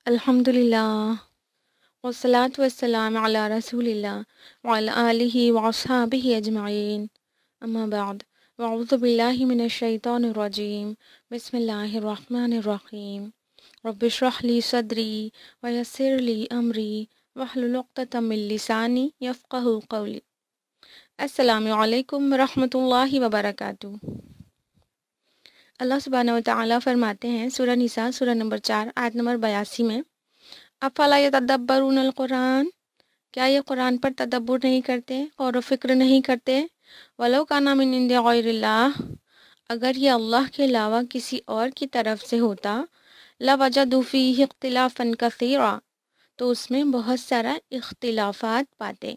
الحمدللہ والصلاة والسلام علی رسول اللہ وعلی آلہ وصحابہ اجمعین اما بعد واعوذ باللہ من الشیطان الرجیم بسم اللہ الرحمن الرحیم رب اشرح لی صدری ویسر لی امری واحلل عقدۃ من لسانی یفقہوا قولی۔ السلام علیکم ورحمۃ اللہ وبرکاتہ۔ اللہ سبحانہ و تعالیٰ فرماتے ہیں سورہ نساء سورہ نمبر 4 آیت نمبر 82 میں، افلا یتدبرون القرآن، کیا یہ قرآن پر تدبر نہیں کرتے، غور و فکر نہیں کرتے؟ ولو کان من عند غیر اللہ، اگر یہ اللہ کے علاوہ کسی اور کی طرف سے ہوتا، لوجدوا فیہ اختلافا کثیرا، تو اس میں بہت سارا اختلافات پاتے،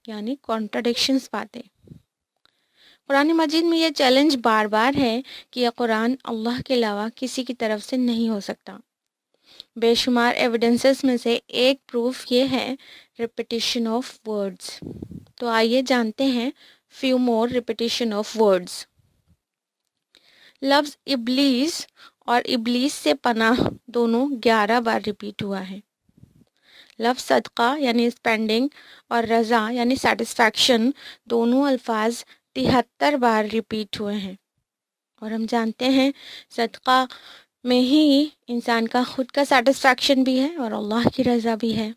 یعنی کانٹرڈکشنز پاتے۔ قرآن مجید میں یہ چیلنج بار بار ہے کہ یہ قرآن اللہ کے علاوہ کسی کی طرف سے نہیں ہو سکتا۔ بے شمار ایویڈنسز میں سے ایک پروف یہ ہے ریپیٹیشن آف ورڈز۔ تو آئیے جانتے ہیں few more repetition of words. لفظ ابلیس اور ابلیس سے پناہ دونوں 11 بار ریپیٹ ہوا ہے۔ لفظ صدقہ یعنی اسپینڈنگ اور رضا یعنی سیٹسفیکشن دونوں الفاظ 73 بار ریپیٹ ہوئے ہیں، اور ہم جانتے ہیں صدقہ میں ہی انسان کا خود کا سیٹسفیکشن بھی ہے اور اللہ کی رضا بھی ہے۔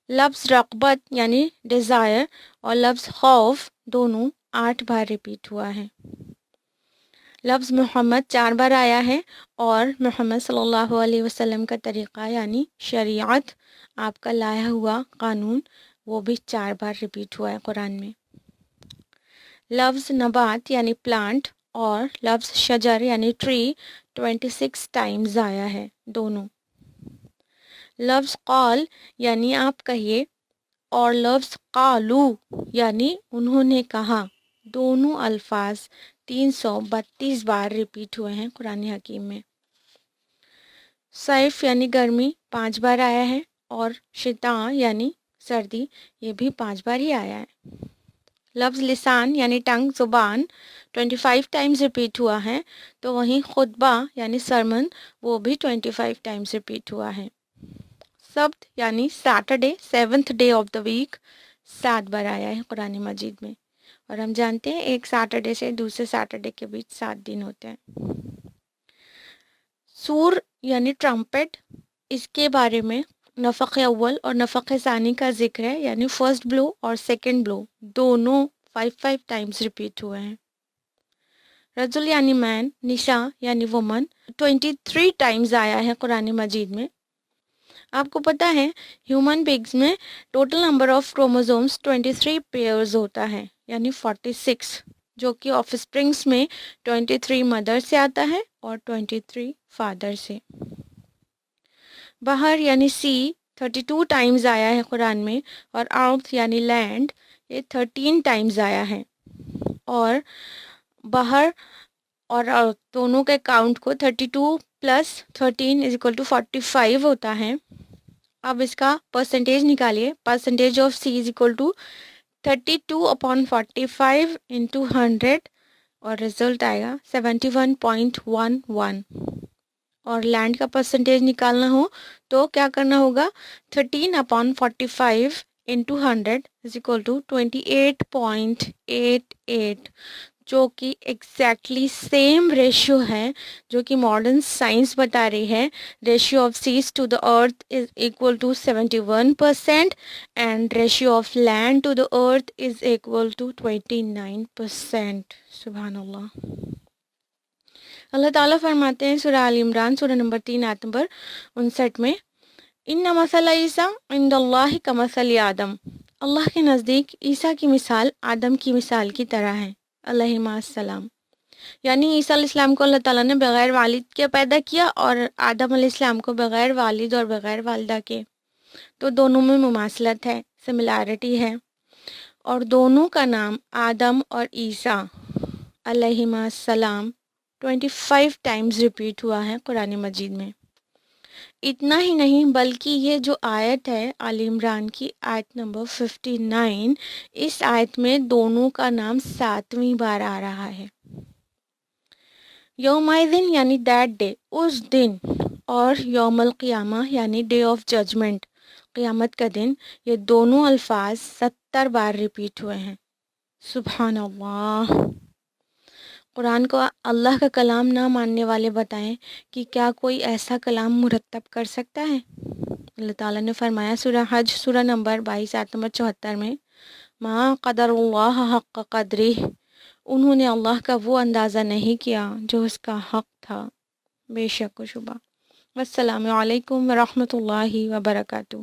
لفظ رغبت یعنی ڈیزائر اور لفظ خوف دونوں 8 بار ریپیٹ ہوا ہے۔ لفظ محمد 4 بار آیا ہے، اور محمد صلی اللہ علیہ وسلم کا طریقہ یعنی شریعت، آپ کا لایا ہوا قانون، وہ بھی 4 بار ریپیٹ ہوا ہے قرآن میں۔ لفظ نبات یعنی پلانٹ اور لفظ شجر یعنی ٹری 26 ٹائمز آیا ہے دونوں۔ لفظ قال یعنی آپ کہیے، اور لفظ قالو یعنی انہوں نے کہا، دونوں الفاظ 332 بار ریپیٹ ہوئے ہیں قرآن حکیم میں۔ صیف یعنی گرمی 5 بار آیا ہے، اور شتاء یعنی سردی یہ بھی 5 بار ہی آیا ہے۔ لفظ لسان یعنی ٹنگ زبان 25 ٹائمز ریپیٹ ہوا ہے، تو وہیں خطبہ یعنی سرمن وہ بھی 25 ٹائمز ریپیٹ ہوا ہے۔ سبت یعنی Saturday 7th day of the week 7 بار آیا ہے قرآن مجید میں، اور ہم جانتے ہیں ایک سیٹرڈے سے دوسرے سیٹرڈے کے بیچ 7 دن ہوتے ہیں۔ سور یعنی ٹرمپٹ، اس کے بارے میں نفخ اول اور نفخ ثانی کا ذکر ہے، یعنی فرسٹ بلو اور سیکنڈ بلو دونوں 5 ٹائمز ریپیٹ ہوئے ہیں۔ رجل یعنی مین، نساء یعنی وومن 23 ٹائمز آیا ہے قرآن مجید میں۔ آپ کو پتہ ہے ہیومن بیگز میں ٹوٹل نمبر آف کروموزومز 23 پیئرز ہوتا ہے، یعنی 46، جو کہ آف اسپرنگس میں 23 مدر سے آتا ہے اور 23 فادر سے۔ بحر یعنی سی 32 ٹائمز آیا ہے قرآن میں، اور ارتھ یعنی لینڈ یہ 13 ٹائمز آیا ہے، اور بحر اور ارتھ دونوں کے کاؤنٹ کو 32 + 13 = 45 ہوتا ہے۔ اب اس کا پرسنٹیج نکالیے، پرسنٹیج آف سی = 32/45 × 100، اور رزلٹ آئے گا 71.11۔ اور لینڈ کا پرسنٹیج نکالنا ہو تو کیا کرنا ہوگا، 13/45 × 100 = 28.88، جو کہ ایگزیکٹلی سیم ریشیو ہے جو کہ ماڈرن سائنس بتا رہی ہے۔ Ratio of seas to the earth is equal to 71% and ratio of land to the earth is equal to 29%۔ سبحان اللہ۔ اللہ تعالیٰ فرماتے ہیں سورہ آل عمران سورہ نمبر 3 آیت نمبر 59 میں، ان مثل عیسیٰ عند اللہ کمثل آدم، اللہ کے نزدیک عیسیٰ کی مثال آدم کی مثال کی طرح ہے علیہما السلام۔ یعنی عیسیٰ علیہ السلام کو اللہ تعالیٰ نے بغیر والد کے پیدا کیا، اور آدم علیہ السلام کو بغیر والد اور بغیر والدہ کے، تو دونوں میں مماثلت ہے، سملیرٹی ہے، اور دونوں کا نام آدم اور عیسیٰ علیہما السلام 25 ٹائمز ریپیٹ ہوا ہے قرآن مجید میں۔ اتنا ہی نہیں بلکہ یہ جو آیت ہے آل عمران کی آیت نمبر 59، اس آیت میں دونوں کا نام 7ویں بار آ رہا ہے۔ یومئذ یعنی دیٹ ڈے، اس دن، اور یوم القیامہ یعنی ڈے آف ججمنٹ، قیامت کا دن، یہ دونوں الفاظ 70 بار ریپیٹ ہوئے ہیں۔ سبحان اللہ! قرآن کو اللہ کا کلام نہ ماننے والے بتائیں کہ کیا کوئی ایسا کلام مرتب کر سکتا ہے؟ اللہ تعالیٰ نے فرمایا سورہ حج سورہ نمبر 22 آیت نمبر 74 میں، ما قدر اللہ حق قدری، انہوں نے اللہ کا وہ اندازہ نہیں کیا جو اس کا حق تھا، بے شک و شبہ۔ والسلام علیکم ورحمۃ اللہ وبرکاتہ۔